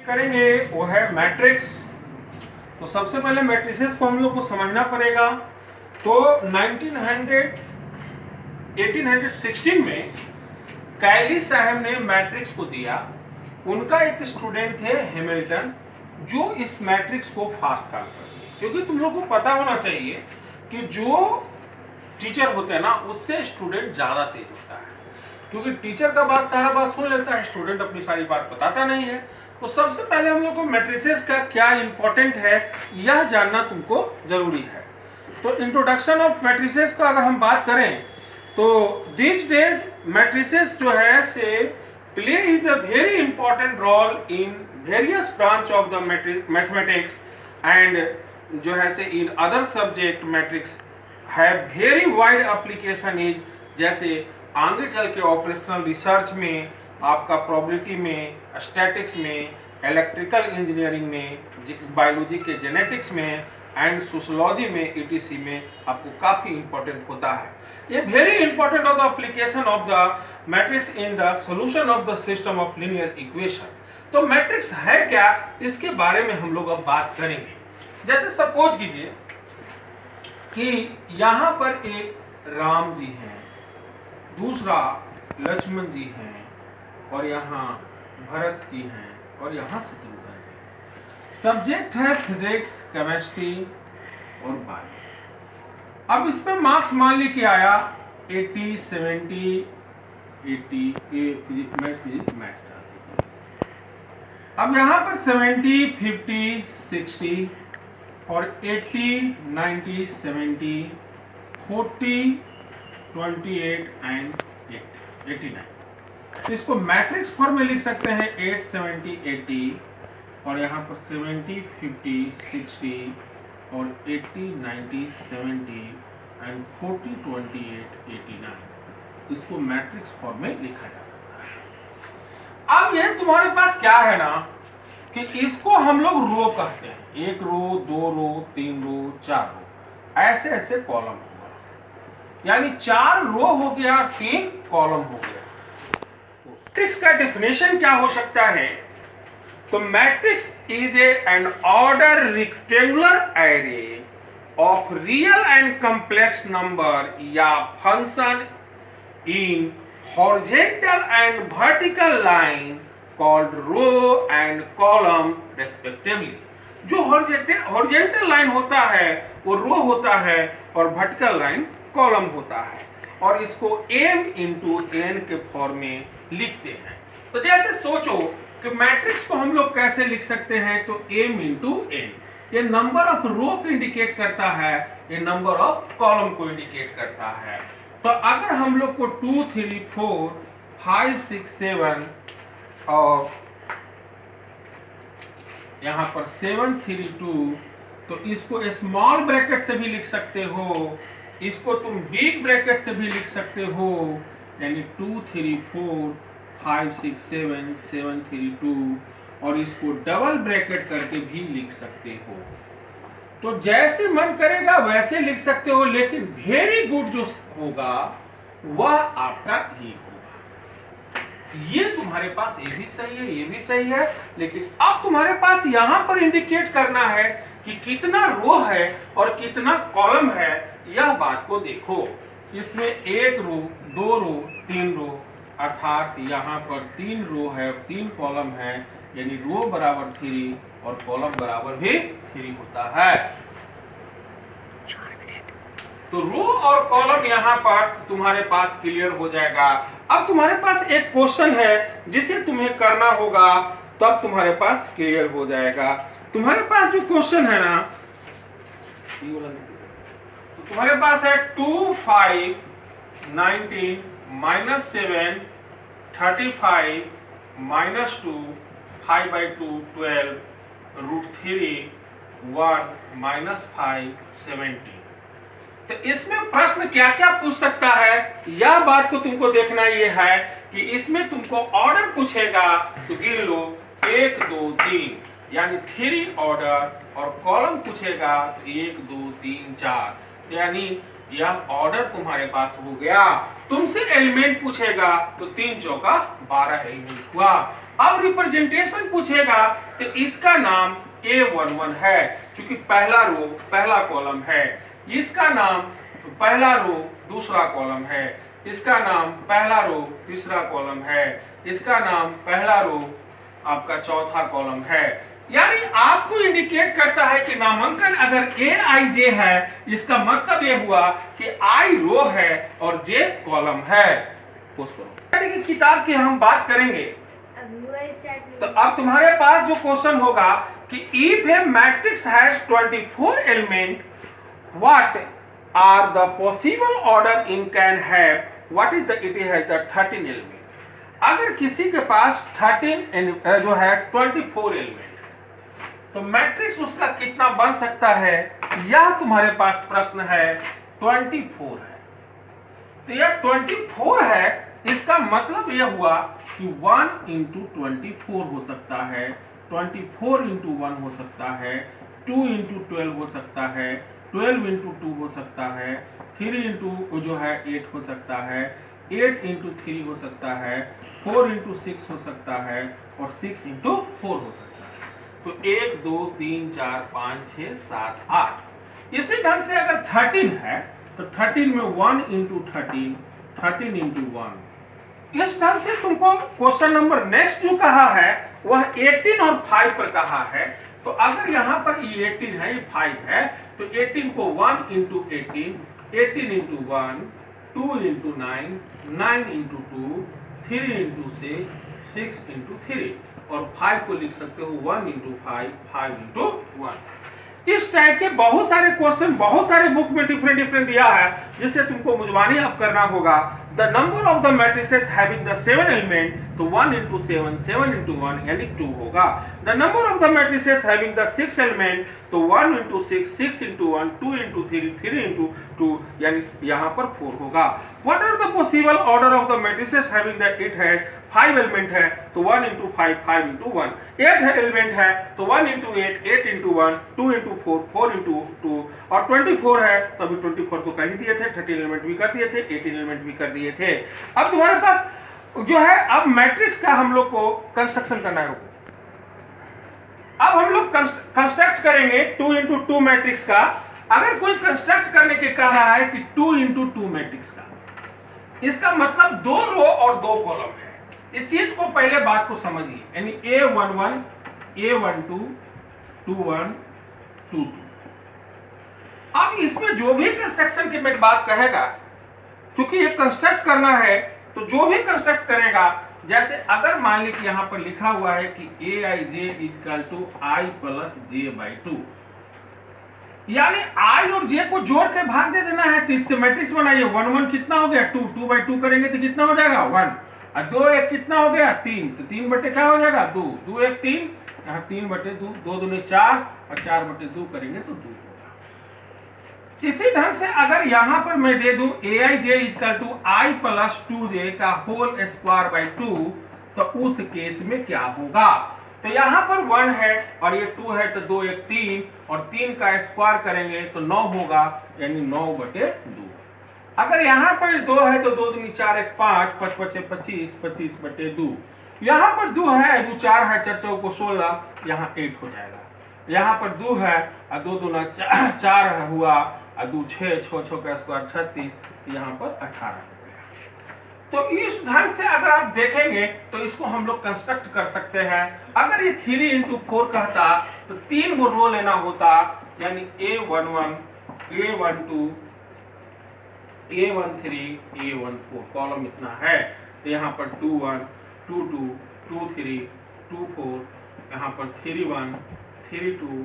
करेंगे वो है मैट्रिक्स। तो सबसे पहले मैट्रिसेस को हम लोग को समझना पड़ेगा। तो 1816 में कैली साहब ने मैट्रिक्स को दिया। उनका एक स्टूडेंट थे हैमिल्टन, जो इस मैट्रिक्स को फास्ट कर दिए। क्योंकि तुम लोग को पता होना चाहिए कि जो टीचर होते हैं ना, उससे स्टूडेंट ज्यादा तेज होता है। क्योंकि टीचर का बात सारा बात सुन लेता है, स्टूडेंट अपनी सारी बात बताता नहीं है। तो सबसे पहले हम लोग को मैट्रिसेस का क्या इंपॉर्टेंट है यह जानना तुमको जरूरी है। तो इंट्रोडक्शन ऑफ मैट्रिसेस का अगर हम बात करें तो दिस डेज मैट्रिसेस जो है से play is the very important role in various branch of the mathematics and जो है से in other subject matrix have very wide application is, जैसे आगे चल के ऑपरेशनल रिसर्च में, आपका प्रोबेबिलिटी में, स्टैटिक्स में, इलेक्ट्रिकल इंजीनियरिंग में, बायोलॉजी के जेनेटिक्स में एंड सोशियोलॉजी में, ईटीसी में आपको काफी इंपॉर्टेंट होता है। ये very important of the application of the matrix in the solution of the system of linear equation. तो मैट्रिक्स है क्या, इसके बारे में हम लोग अब बात करेंगे। जैसे सपोज कीजिए कि यहाँ पर एक राम जी हैं, दूसरा लक्ष्मण जी हैं, और यहाँ भरत जी हैं, और यहाँ शत्रुघ्न जी। सब्जेक्ट है फिजिक्स, केमिस्ट्री और बायो। अब इसमें मार्क्स मान ली कि आया 80, 70, 80 मैथ। अब यहाँ पर 70, 50, 60 और 80, 90, 70, 40, 28 एंड 89। इसको मैट्रिक्स फॉर्म में लिख सकते हैं 8, 70, 80 और यहाँ पर 70, 50, 60 और 80, 90, 70 एंड 40, 28, 89। इसको मैट्रिक्स फॉर्म में लिखा जा सकता है। अब यह तुम्हारे पास क्या है ना कि इसको हम लोग रो कहते हैं। 1 रो, 2 रो, 3 रो, 4 रो, ऐसे ऐसे कॉलम होगा। यानी 4 रो हो गया, 3 कॉलम हो गया। मैट्रिक्स का डेफिनेशन क्या हो सकता है? तो matrix is an order rectangular array of real and complex number या function in horizontal and vertical line called row and column respectively. जो हॉरिजॉन्टल लाइन होता है वो रो होता है और वर्टिकल लाइन कॉलम होता है, और इसको m इंटू n के फॉर्म में लिखते हैं। तो जैसे सोचो कि मैट्रिक्स को हम लोग कैसे लिख सकते हैं, तो m इंटू n ये नंबर ऑफ रो को इंडिकेट करता है, ये नंबर ऑफ कॉलम को इंडिकेट करता है। तो अगर हम लोग को 2, 3, 4, 5, 6, 7 और यहाँ पर 7, 3, 2, तो इसको स्मॉल ब्रैकेट से भी लिख सकते हो, इसको तुम बिग ब्रैकेट से भी लिख सकते हो, यानी 2, 3, 4, 5, 6, 7, 7, 3, 2, और इसको डबल ब्रैकेट करके भी लिख सकते हो। तो जैसे मन करेगा वैसे लिख सकते हो, लेकिन वेरी गुड जो होगा वह आपका ये होगा। ये तुम्हारे पास ये भी सही है, ये भी सही है, लेकिन अब तुम्हारे पास यहां पर इंडिकेट करना है कि कितना रो है और कितना कॉलम है। यह बात को देखो, इसमें 1 रो, 2 रो, 3 रो, अर्थात यहाँ पर 3 रो है, 3 कॉलम है, यानी रो बराबर 3 और कॉलम बराबर भी 3 होता है। तो रो और कॉलम यहाँ पर तुम्हारे पास क्लियर हो जाएगा। अब तुम्हारे पास एक क्वेश्चन है जिसे तुम्हें करना होगा, तब तुम्हारे पास क्लियर हो जाएगा। तुम्हारे पास जो क्वेश्चन है ना, तो तुम्हारे पास है 2, 5, 19, -7, 35, -2, 5/2, 12, √3, 1, -5, 17। तो इसमें प्रश्न क्या क्या पूछ सकता है, यह बात को तुमको देखना ये है कि इसमें तुमको ऑर्डर पूछेगा, तो गिन लो 1, 2, 3, यानी 3 ऑर्डर, और कॉलम पूछेगा तो 1, 2, 3, 4, यानी यह ऑर्डर तुम्हारे पास हो गया। तुमसे एलिमेंट पूछेगा तो 3 चौका 12 एलिमेंट हुआ। अब रिप्रेजेंटेशन पूछेगा तो इसका नाम A11 है, क्योंकि पहला रो पहला कॉलम है। इसका नाम पहला रो दूसरा कॉलम है। इसका नाम पहला रो तीसरा कॉलम है। इसका नाम पहला रो आपका चौथा कॉलम है। यानी आपको इंडिकेट करता है कि नामांकन अगर AIJ है, इसका मतलब यह हुआ कि I रो है और J कॉलम है। की किताब की हम बात करेंगे तो अब तुम्हारे पास जो क्वेश्चन होगा कि if a matrix has 24 element, what are the possible order in can have, what is the it has the 13 element. अगर किसी के पास 13 जो है 24 एलिमेंट, तो मैट्रिक्स उसका कितना बन सकता है, यह तुम्हारे पास प्रश्न है। 24 है, तो यह 24 है, इसका मतलब यह हुआ कि 1 इंटू 24 हो सकता है, 24 इंटू 1 हो सकता है, 2 इंटू 12 हो सकता है, 12 इंटू 2 हो सकता है, 3 इंटू जो है 8 हो सकता है, 8 इंटू 3 हो सकता है, 4 इंटू 6 हो सकता है और 6 इंटू 4 हो सकता है। तो 1 2 3 4 5 6 7 8। इसी ढंग से अगर 13 है तो 13 में 1 इंटू 13, 13 इंटू 1। इस ढंग से तुमको क्वेश्चन नंबर नेक्स्ट जो कहा है वह 18 और 5 पर कहा है। तो अगर यहाँ पर ये 18 है, ये 5 है, तो 18 को 1 into 18, 18 into 1, 2 into 9, 9 into 2, 3 into 6, 6 into 3 और 5 को लिख सकते हो 1 इंटू 5, 5 इंटू 1। इस टाइप के बहुत सारे क्वेश्चन बहुत सारे बुक में डिफरेंट दिया है, जिससे तुमको मुजवानी अब करना होगा। The number of the matrices having the 7 element, तो 1 इंटू 7, 7 इंटू 1 यानी 2 होगा। The number of the matrices having the 6 element, तो 1 इंटू 6, 6 इंटू 1, 2 इंटू 3, 3 इंटू 2 यानी यहाँ पर 4 होगा। What are the possible order of the matrices having the it है 5 element है, तो 1 इंटू 5, 5 इंटू 1। 8 एलिमेंट है तो 1 इंटू 8, 8 इंटू 1, 2 इंटू 4, 4 इंटू 2 और 24 है तो अभी 24 को कर ही दिए थे, 13 एलिमेंट भी कर दिए थे, 18 एलिमेंट भी कर दिए थे। अब तुम्हारे पास जो है अब मैट्रिक्स का हम लोग को कंस्ट्रक्शन करना है। अब हम लोग कंस्ट्रक्ट करेंगे 2 इंटू 2 मैट्रिक्स का। अगर कोई कंस्ट्रक्ट करने के कह रहा है कि 2 इंटू 2 मैट्रिक्स का, इसका मतलब 2 रो और 2 कॉलम है। इस चीज को पहले बात को समझिए, यानी A11, A12, 21, 22। अब इसमें जो भी कंस्ट्रक्शन की मैं बात कहेगा, क्योंकि ये कंस्ट्रक्ट करना है, तो जो भी कंस्ट्रक्ट करेगा, जैसे अगर मान ली कि यहां पर लिखा हुआ है कि AIJ equal to I plus J/2, यानी I और J को जोड़ के भाग दे देना है। तो इससे मैट्रिक्स बनाइए। 1 1 कितना हो गया 2, 2/2 करेंगे तो कितना हो जाएगा 1 और 2 1 कितना हो गया 3, तो 3 बटे क्या हो जाएगा 2, 2 1 3, यहाँ 3 बटे 2, 2 दूने 4 और 4 बटे 2 करेंगे तो 2 होगा। इसी ढंग से अगर यहाँ पर मैं दे दूं AIJ equal to I plus 2J का होल स्क्वायर बाई 2, तो उस केस में क्या होगा। तो यहाँ पर 1 है और ये 2 है, तो 2 1 3 और 3 का स्क्वायर करेंगे तो 9 होगा, यानी 9 बटे 2। अगर यहाँ पर 2 है तो 2 दूनी 4 1 5, 5 5 25, 25 बटे 2। यहाँ पर 2 है, 2 4 है, 4 4 को 16, यहाँ 8 हो जाएगा। यहाँ पर 2 है और 2 दूना 4 हुआ और 2 6, 6 6 का स्क्वायर 36, यहाँ पर 18। तो इस ढंग से अगर आप देखेंगे तो इसको हम लोग कंस्ट्रक्ट कर सकते हैं। अगर ये 3 इंटू 4 कहता तो 3 गो रो लेना होता, यानी A11, A12, A13, A14 column इतना है। तो यहाँ पर 2 1, 2 2, 2 3, 2 4, यहाँ पर 3 1, 3 2,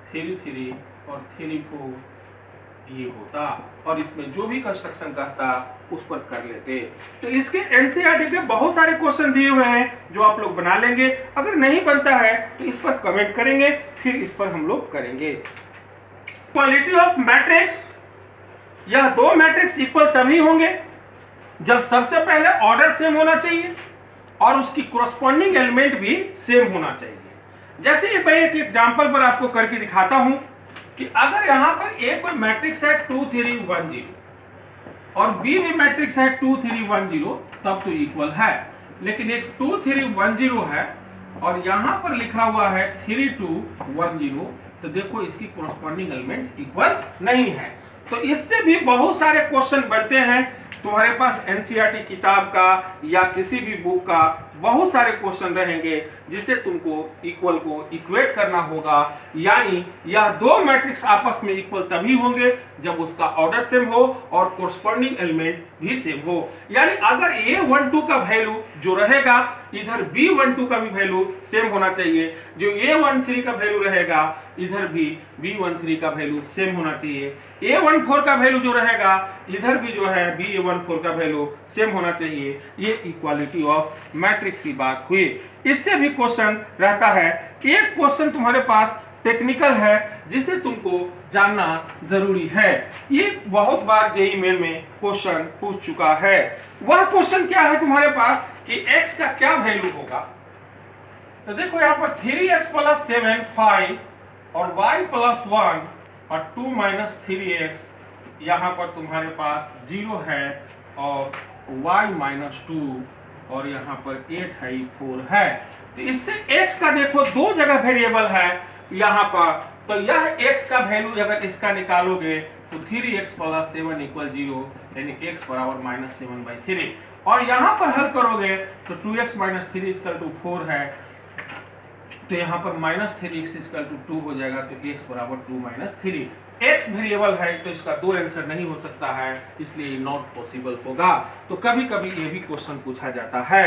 3 3 और 3 4 ये होता, और इसमें जो भी कंस्ट्रक्शन कहता उस पर कर लेते। तो इसके एनसीईआरटी के बहुत सारे क्वेश्चन दिए हुए हैं जो आप लोग बना लेंगे। अगर नहीं बनता है तो इस पर कमेंट करेंगे, फिर इस पर हम लोग करेंगे। क्वालिटी ऑफ मैट्रिक्स, यह 2 मैट्रिक्स इक्वल तभी होंगे जब सबसे पहले ऑर्डर सेम होना चाहिए और उसकी कोरस्पॉन्डिंग एलिमेंट भी सेम होना चाहिए। जैसे मैं एक एग्जांपल पर आपको करके दिखाता हूं कि अगर यहां पर एक कोई मैट्रिक्स है 2 3 1 0 और बी भी मैट्रिक्स है 2 3 1 0, तब तो इक्वल है। लेकिन एक 2 3 1 0 है और यहां पर लिखा हुआ है 3210, तो देखो इसकी कॉरस्पॉन्डिंग एलिमेंट इक्वल नहीं है। तो इससे भी बहुत सारे क्वेश्चन बनते हैं तुम्हारे पास एनसीईआरटी किताब का या किसी भी बुक का, बहुत सारे क्वेश्चन रहेंगे जिससे तुमको इक्वल को इक्वेट करना होगा। यानी यह दो मैट्रिक्स आपस में इक्वल तभी होंगे जब उसका ऑर्डर सेम हो और कोरस्पॉन्डिंग एलिमेंट भी सेम हो। यानी अगर A12 का वैल्यू जो रहेगा इधर B12 का भी वैल्यू सेम होना चाहिए, जो A13 का वैल्यू रहेगा इधर भी B13 का वैल्यू सेम होना चाहिए, A14 का वैल्यू जो रहेगा इधर भी जो है B14 का वैल्यू सेम होना चाहिए। ये इक्वालिटी ऑफ मैट्रिक्स की बात हुई। इससे भी क्वेश्चन रहता है। एक क्वेश्चन तुम्हारे पास टेक्निकल है जिसे तुमको जानना जरूरी है। ये बहुत बार जेईई मेन में क्वेश्चन पूछ चुका है। वह क्वेश्चन क्या है तुम्हारे पास कि x का क्या वैल्यू होगा। तो देखो यहाँ पर 3x + 7 5 और y + 1 और 2 - 3x, यहाँ पर तुम्हारे पास 0 है और y - 2 और यहाँ पर 8 है 4 है। तो इससे x का देखो दो जगह वेरिएबल है यहाँ पर, तो यह x का वैल्यू अगर इसका निकालोगे तो 3x + 7 = 0, यानी x = -7/3। और यहाँ पर हल करोगे तो 2x - 3 = 4 है, तो यहाँ पर -3x = 2 हो जाएगा, तो x = 2 - 3। x वेरिएबल है तो इसका दो आंसर नहीं हो सकता है, इसलिए ये नॉट पॉसिबल होगा। तो कभी कभी ये भी क्वेश्चन पूछा जाता है।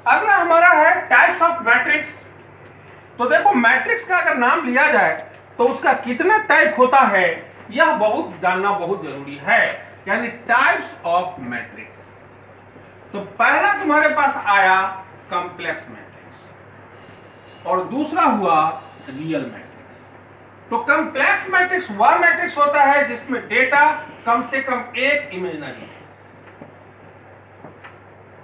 अगला हमारा है टाइप्स ऑफ मैट्रिक्स। तो देखो मैट्रिक्स का अगर नाम लिया जाए तो उसका कितना टाइप होता है यह बहुत जानना बहुत जरूरी है, यानी टाइप्स ऑफ मैट्रिक्स। तो पहला तुम्हारे पास आया कॉम्प्लेक्स मैट्रिक्स और दूसरा हुआ रियल मैट्रिक्स। तो कॉम्प्लेक्स मैट्रिक्स वह मैट्रिक्स होता है जिसमें डेटा कम से कम एक इमेजिनरी है।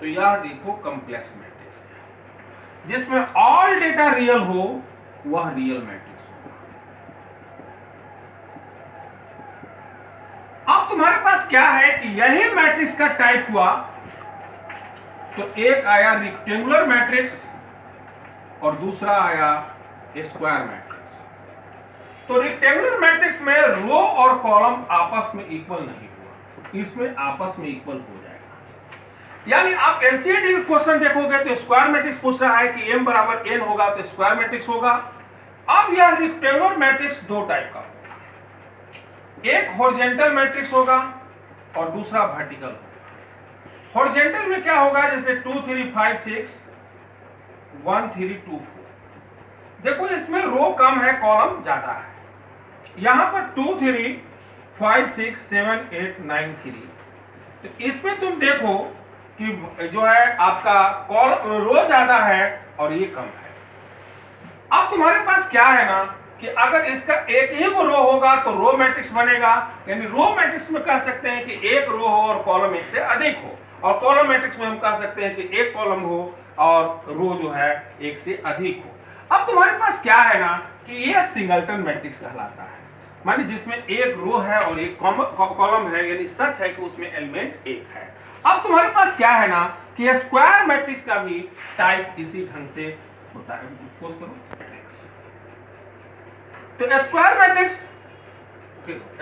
तो यह देखो कॉम्प्लेक्स मैट्रिक्स है जिसमें ऑल डेटा रियल हो, वह रियल मैट्रिक्स होगा। अब तुम्हारे पास क्या है कि यही मैट्रिक्स का टाइप हुआ, तो एक आया रेक्टेंगुलर मैट्रिक्स और दूसरा आया स्क्वायर मैट्रिक्स। तो रेक्टेंगुलर मैट्रिक्स में रो और कॉलम आपस में इक्वल नहीं हुआ, इसमें आपस में इक्वल हो जाएगा। यानी आप एनसीईआरटी का क्वेश्चन देखोगे तो स्क्वायर मैट्रिक्स पूछ रहा है कि m = n होगा तो स्क्वायर मैट्रिक्स होगा। अब यह रेक्टेंगुलर मैट्रिक्स दो टाइप का होगा, एक हॉरिजॉन्टल मैट्रिक्स होगा और दूसरा वर्टिकल। हॉरिजॉन्टल में क्या होगा, जैसे 2 3 5 6 1 3 2 4। देखो इसमें रो कम है, कॉलम ज्यादा है। यहां पर 2 3 5 6 7 8 9 3, तो इसमें तुम देखो कि जो है आपका कॉलम रो ज्यादा है और ये कम है। अब तुम्हारे पास क्या है ना कि अगर इसका एक ही वो रो होगा तो रो मैट्रिक्स बनेगा, यानी रो मैट्रिक्स में कह सकते हैं कि एक रो हो और कॉलम एक से अधिक हो, और कॉलम मैट्रिक्स में हम कह सकते हैं कि एक कॉलम हो और रो जो है एक से अधिक हो। अब तुम्हारे पास क्या है ना कि यह सिंगलटन मैट्रिक्स कहलाता है, माने जिसमें एक रो है और एक कॉलम है, यानी सच है कि उसमें एलिमेंट एक है। अब तुम्हारे पास क्या है ना कि स्क्वायर मैट्रिक्स का भी टाइप इसी ढंग से होता है। पोज करो मैट्रिक्स। तो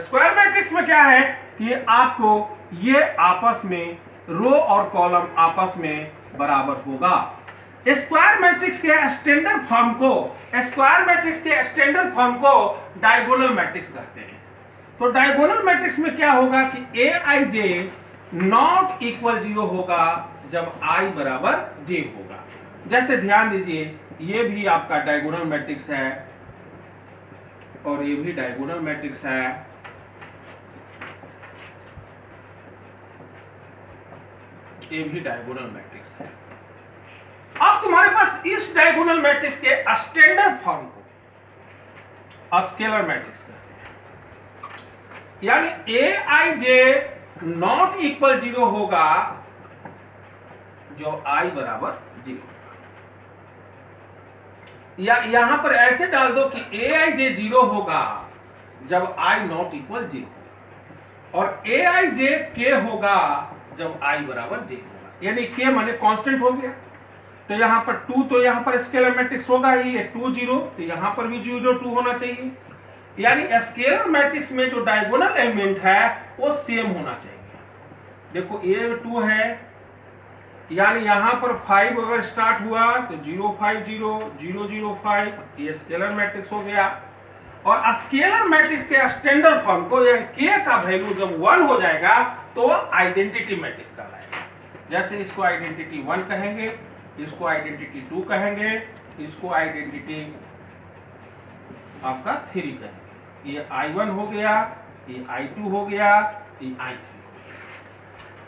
स्क्वायर मैट्रिक्स में क्या है कि आपको ये आपस में रो और कॉलम आपस में बराबर होगा। स्क्वायर मैट्रिक्स के स्टैंडर्ड फॉर्म को डायगोनल मैट्रिक्स कहते हैं। तो डायगोनल मैट्रिक्स में क्या होगा कि Aij नॉट इक्वल 0 होगा जब I = j होगा। जैसे ध्यान दीजिए, ये भी आपका डायगोनल मैट्रिक्स है और ये भी डायगोनल मैट्रिक्स है, ये भी डायगोनल मैट्रिक्स है। अब तुम्हारे पास इस डायगोनल मैट्रिक्स के स्टैंडर्ड फॉर्म को स्केलर मैट्रिक्स कहते हैं। यानी Aij नॉट इक्वल 0 होगा जो I = 0। या यहां पर ऐसे डाल दो कि Aij 0 होगा जब I नॉट इक्वल 0 और Aij k होगा जब I = j होगा, यानी k माने कांस्टेंट हो गया तो यहाँ पर 2 तो यहाँ पर स्केलर मैट्रिक्स होगा ही, ये 2 0, तो यहाँ पर भी 0 2 होना चाहिए। यानी स्केलर मैट्रिक्स में जो डायगोनल एलिमेंट है वो सेम होना चाहिए। देखो ये 2 है, यानी यहाँ पर 5 अगर स्टार्ट हुआ तो 0 5 0 0 0 5, ये स्केलर मैट्रिक्स हो गया। और स्केलर मैट्रिक्स के स्टैंडर्ड फॉर्म को ये k का वैल्यू जब 1 हो जाएगा तो आइडेंटिटी मैट्रिक्स कहलाएगा। जैसे इसको आइडेंटिटी 1 कहेंगे, इसको आइडेंटिटी 2 कहेंगे, इसको आइडेंटिटी आपका 3 कहेंगे। ये I1 हो गया, ये I2 हो गया, ये I3।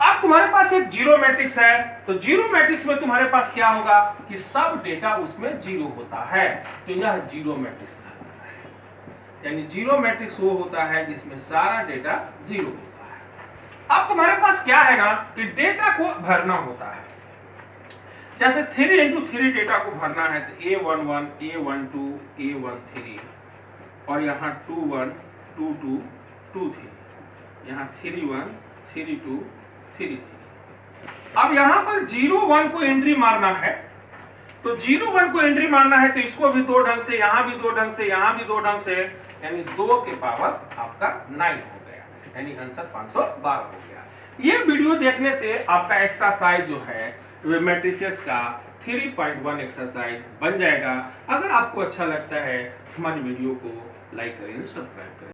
अब तुम्हारे पास एक जीरो मैट्रिक्स है, तो जीरो मैट्रिक्स में तुम्हारे पास क्या होगा कि सब डेटा उसमें जीरो होता है, तो यह जीरो मैट्रिक्स कहलाता है। यानी जीरो मैट्रिक्स वो होता है जिसमें सारा डेटा जीरो होता है। अब तुम्हारे पास क्या है ना कि डेटा को भरना होता है। जैसे 3 into 3 डेटा को भरना है तो A11 A12 A13 और यहाँ 21 22 23, यहाँ 31 32 33। अब यहाँ पर 0 1 को एंट्री मारना है, तो 0 1 को एंट्री मारना है तो इसको भी 2 ढंग से, यहाँ भी 2 ढंग से, यहाँ भी 2 ढंग से, यानी 2 के पावर आपका 9 हो गया, यानी आंसर 512 हो गया। ये वीडियो देखने से आपका एक्सरसाइज जो है मैट्रिसेस का 3.1 एक्सरसाइज बन जाएगा। अगर आपको अच्छा लगता है हमारी वीडियो को लाइक करें, सब्सक्राइब करें।